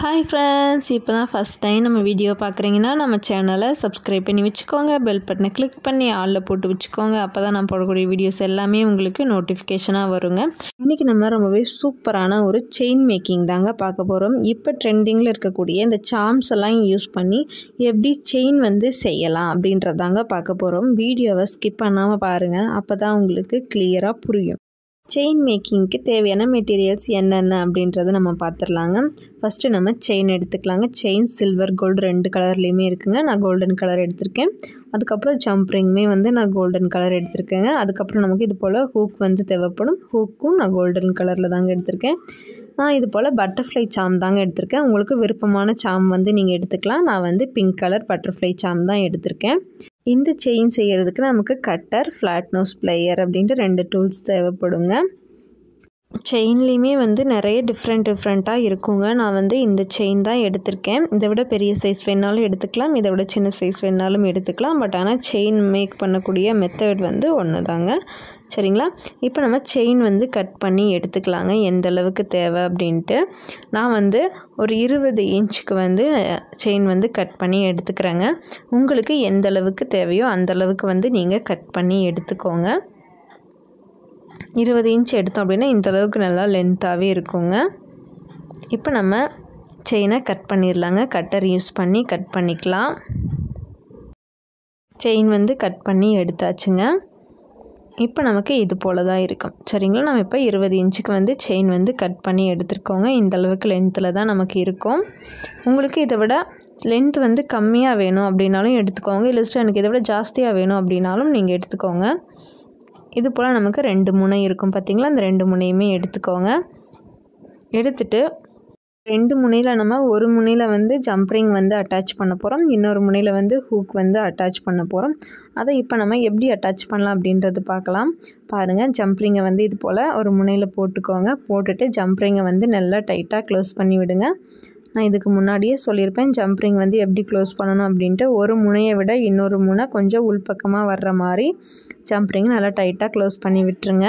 Hi friends, இப்போ தான் first time நம்ம வீடியோ பார்க்குறீங்கன்னா நம்ம சேனலை சப்ஸ்கிரைப் பண்ணி வச்சுக்கோங்க, பெல் பட்டனை கிளிக் பண்ணி ஆலில் போட்டு வச்சுக்கோங்க. அப்போ தான் நான் போடக்கூடிய வீடியோஸ் எல்லாமே உங்களுக்கு நோட்டிஃபிகேஷனாக வருங்க. இன்றைக்கி நம்ம ரொம்பவே சூப்பரான ஒரு செயின் மேக்கிங் தாங்க பார்க்க போகிறோம். இப்போ ட்ரெண்டிங்கில் இருக்கக்கூடிய இந்த சார்ம்ஸ் எல்லாம் யூஸ் பண்ணி எப்படி செயின் செய்யலாம் அப்படின்றதாங்க பார்க்க போகிறோம். வீடியோவை ஸ்கிப் பண்ணாமல் பாருங்கள், அப்போ தான் உங்களுக்கு கிளியராக புரியும். செயின் மேக்கிங்க்கு தேவையான மெட்டீரியல்ஸ் என்னென்ன அப்படின்றத நம்ம பார்த்துடலாங்க. ஃபஸ்ட்டு நம்ம செயின் எடுத்துக்கலாங்க. செயின் சில்வர் கோல்டு 2 கலர்லேயுமே இருக்குங்க. நான் கோல்டன் கலர் எடுத்திருக்கேன். அதுக்கப்புறம் ஜம்ப் ரிங்குமே நான் கோல்டன் கலர் எடுத்திருக்கேங்க. அதுக்கப்புறம் நமக்கு இது போல் ஹூக் தேவைப்படும். ஹூக்கும் நான் கோல்டன் கலரில் தாங்க எடுத்திருக்கேன். இது போல் பட்டர்ஃப்ளை சாம் தாங்க எடுத்திருக்கேன். உங்களுக்கு விருப்பமான சாம் நீங்கள் எடுத்துக்கலாம். நான் பிங்க் கலர் பட்டர்ஃப்ளை சாம் தான் எடுத்திருக்கேன். இந்த செயின் செய்கிறதுக்கு நமக்கு கட்டர், ஃப்ளாட் நோஸ் ப்ளையர் அப்படின்ட்டு 2 டூல்ஸ் தேவைப்படுங்க. செயின்லேயுமே நிறைய டிஃப்ரெண்ட்டாக இருக்குங்க. நான் இந்த செயின் தான் எடுத்திருக்கேன். இதை விட பெரிய சைஸ் வேணாலும் எடுத்துக்கலாம், இதை விட சின்ன சைஸ் வேணாலும் எடுத்துக்கலாம். பட் ஆனால் செயின் மேக் பண்ணக்கூடிய மெத்தட் ஒன்று தாங்க. சரிங்களா? இப்போ நம்ம செயின் கட் பண்ணி எடுத்துக்கலாங்க, எந்த அளவுக்கு தேவை அப்படின்ட்டு. நான் ஒரு 20 இன்ச்சுக்கு செயின் கட் பண்ணி எடுத்துக்கிறேங்க. உங்களுக்கு எந்த அளவுக்கு தேவையோ அந்த அளவுக்கு நீங்கள் கட் பண்ணி எடுத்துக்கோங்க. 20 இன்ச் எடுத்தோம் அப்படின்னா இந்த அளவுக்கு நல்லா லென்த்தாகவே இருக்குங்க. இப்போ நம்ம செயினை கட் பண்ணிடலாங்க. கட்டர் யூஸ் பண்ணி கட் பண்ணிக்கலாம். செயின் கட் பண்ணி எடுத்தாச்சுங்க. இப்போ நமக்கு இது போல் தான் இருக்கும். சரிங்களா? நம்ம இப்போ 20 இன்ச்சுக்கு செயின் கட் பண்ணி எடுத்துருக்கோங்க. இந்த அளவுக்கு லென்த்தில் தான் நமக்கு இருக்கும். உங்களுக்கு இதை விட லென்த் கம்மியாக வேணும் அப்படின்னாலும் எடுத்துக்கோங்க. இல்லை எனக்கு இதை விட ஜாஸ்தியாக வேணும் அப்படின்னாலும் நீங்கள் எடுத்துக்கோங்க. இது போல் நமக்கு 2 முனை இருக்கும் பார்த்திங்களா? அந்த 2 முனையுமே எடுத்துக்கோங்க. எடுத்துட்டு 2 முனையில் நம்ம ஒரு முனையில் ஜம்ப் ரிங் அட்டாச் பண்ண போகிறோம். இன்னொரு முனையில் ஹூக் அட்டாச் பண்ண போகிறோம். அதை இப்போ நம்ம எப்படி அட்டாச் பண்ணலாம் அப்படின்றது பார்க்கலாம். பாருங்கள், ஜம்ப் ரிங்கை இது போல் ஒரு முனையில் போட்டுக்கோங்க. போட்டுட்டு ஜம்ப் ரிங்கை நல்லா டைட்டாக க்ளோஸ் பண்ணி விடுங்க. நான் இதுக்கு முன்னாடியே சொல்லியிருப்பேன் ஜம்ப் ரிங் எப்படி க்ளோஸ் பண்ணணும் அப்படின்ட்டு. ஒரு முனையை விட இன்னொரு முனை கொஞ்சம் உள்பக்கமாக வர்ற மாதிரி ஜம்ப் ரிங் நல்லா டைட்டாக க்ளோஸ் பண்ணி விட்டுருங்க.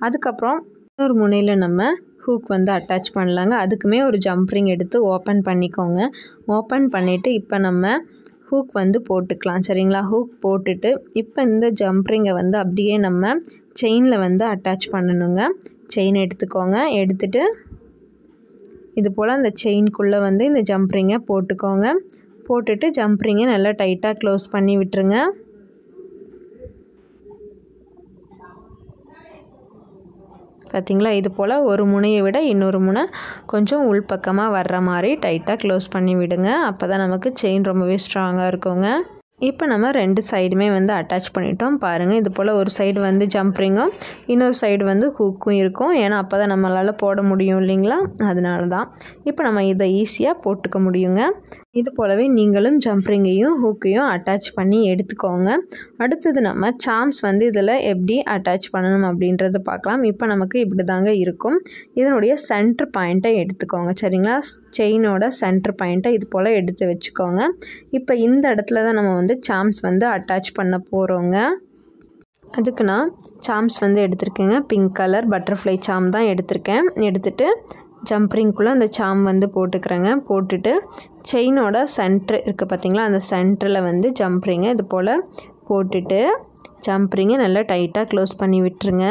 அதுக்கப்புறம் இன்னொரு முனையில் நம்ம ஹூக் அட்டாச் பண்ணலாங்க. அதுக்குமே ஒரு ஜம்ப் ரிங் எடுத்து ஓப்பன் பண்ணிக்கோங்க. ஓப்பன் பண்ணிவிட்டு இப்போ நம்ம ஹூக் போட்டுக்கலாம். சரிங்களா? ஹூக் போட்டுட்டு இப்போ இந்த ஜம்ப் ரிங்கை அப்படியே நம்ம செயினில் அட்டாச் பண்ணணுங்க. செயின் எடுத்துக்கோங்க. எடுத்துட்டு இது போல் அந்த செயின்குள்ளே இந்த ஜம்ப் ரிங்கை போட்டுக்கோங்க. போட்டுட்டு ஜம்ப் ரிங்கை நல்லா டைட்டாக க்ளோஸ் பண்ணி விட்டுருங்க. பார்த்திங்களா? இது போல் ஒரு முனையை விட இன்னொரு முனை கொஞ்சம் உள்பக்கமாக வர்ற மாதிரி டைட்டாக க்ளோஸ் பண்ணி விடுங்க. அப்போ தான் நமக்கு செயின் ரொம்பவே ஸ்ட்ராங்காக இருக்குங்க. இப்போ நம்ம 2 சைடுமே அட்டாச் பண்ணிட்டோம். பாருங்கள், இது போல் ஒரு சைடு ஜம்ப் ரிங்கும் இன்னொரு சைடு ஹூக்கும் இருக்கும். ஏன்னா அப்போ தான் நம்மளால் போட முடியும் இல்லைங்களா? அதனால தான். இப்போ நம்ம இதை ஈஸியாக போட்டுக்க முடியுங்க. இது போலவே நீங்களும் ஜம்ப் ரிங்கையும் ஹூக்கையும் அட்டாச் பண்ணி எடுத்துக்கோங்க. அடுத்தது நம்ம சார்ம்ஸ் இதில் எப்படி அட்டாச் பண்ணணும் அப்படின்றத பார்க்கலாம். இப்போ நமக்கு இப்படி தாங்க இருக்கும். இதனுடைய சென்டர் பாயிண்ட்டை எடுத்துக்கோங்க. சரிங்களா? செயினோட சென்டர் பாயிண்ட்டை இது போல் எடுத்து வச்சுக்கோங்க. இப்போ இந்த இடத்துல தான் நம்ம சார்ம்ஸ் அட்டாச் பண்ண போகிறோங்க. அதுக்கு நான் சார்ம்ஸ் எடுத்திருக்கேங்க. பிங்க் கலர் பட்டர்ஃப்ளை சாம் தான் எடுத்திருக்கேன். எடுத்துகிட்டு ஜம்ப் ரிங்குள்ளே அந்த சாம் போட்டுக்கிறேங்க. போட்டுட்டு செயினோட சென்ட்ரு இருக்குது பார்த்திங்களா? அந்த சென்டரில் ஜம்ப் ரிங்கை இது போல் போட்டுட்டு ஜம்ப் ரிங்கை நல்லா டைட்டாக க்ளோஸ் பண்ணி விட்டுருங்க.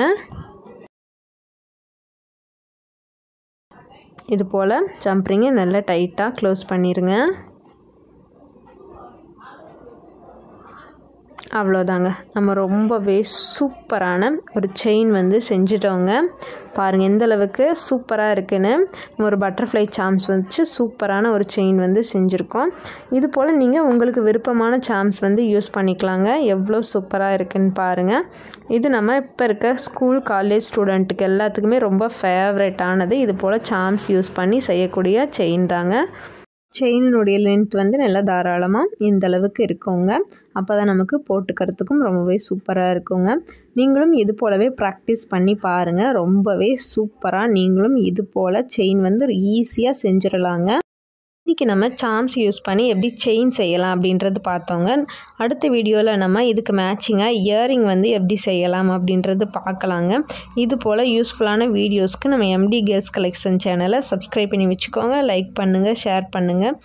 இது போல் ஜம்ப் ரிங்கை நல்லா டைட்டாக க்ளோஸ் பண்ணிடுங்க. அவ்வளோதாங்க, நம்ம ரொம்பவே சூப்பரான ஒரு செயின் செஞ்சிட்டோங்க. பாருங்கள் எந்த அளவுக்கு சூப்பராக இருக்குன்னு. நம்ம ஒரு பட்டர்ஃப்ளை சார்ம்ஸ் வச்சு சூப்பரான ஒரு செயின் செஞ்சுருக்கோம். இது போல் நீங்கள் உங்களுக்கு விருப்பமான சார்ம்ஸ் யூஸ் பண்ணிக்கலாங்க. எவ்வளோ சூப்பராக இருக்குன்னு பாருங்கள். இது நம்ம இப்போ இருக்க ஸ்கூல் காலேஜ் ஸ்டூடெண்ட்டுக்கு எல்லாத்துக்குமே ரொம்ப ஃபேவரட்டானது. இது போல் சார்ம்ஸ் யூஸ் பண்ணி செய்யக்கூடிய செயின் தாங்க. செயினுடைய லென்த் நல்லா தாராளமாக இந்த அளவுக்கு இருக்குங்க. அப்போ தான் நமக்கு போட்டுக்கிறதுக்கும் ரொம்பவே சூப்பராக இருக்குங்க. நீங்களும் இது போலவே ப்ராக்டிஸ் பண்ணி பாருங்கள். ரொம்பவே சூப்பராக நீங்களும் இது போல் செயின் ஈஸியாக செஞ்சிடலாங்க. இன்றைக்கி நம்ம சாம்ஸ் யூஸ் பண்ணி எப்படி செயின் செய்யலாம் அப்படின்றது பார்த்தோங்க. அடுத்த வீடியோவில் நம்ம இதுக்கு மேட்சிங்காக இயரிங் வந்து எப்படி செய்யலாம் அப்படின்றது பார்க்கலாங்க. இது போல் யூஸ்ஃபுல்லான வீடியோஸ்க்கு நம்ம எம்டி கேர்ள்ஸ் கலெக்ஷன் சேனலை சப்ஸ்கிரைப் பண்ணி வச்சுக்கோங்க. லைக் பண்ணுங்கள், ஷேர் பண்ணுங்கள்.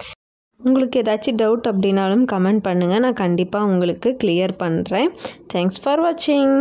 உங்களுக்கு ஏதாச்சும் டவுட் அப்படின்னாலும் கமெண்ட் பண்ணுங்கள். நான் கண்டிப்பாக உங்களுக்கு கிளியர் பண்ணுறேன். தேங்க்ஸ் ஃபார் வாட்சிங்.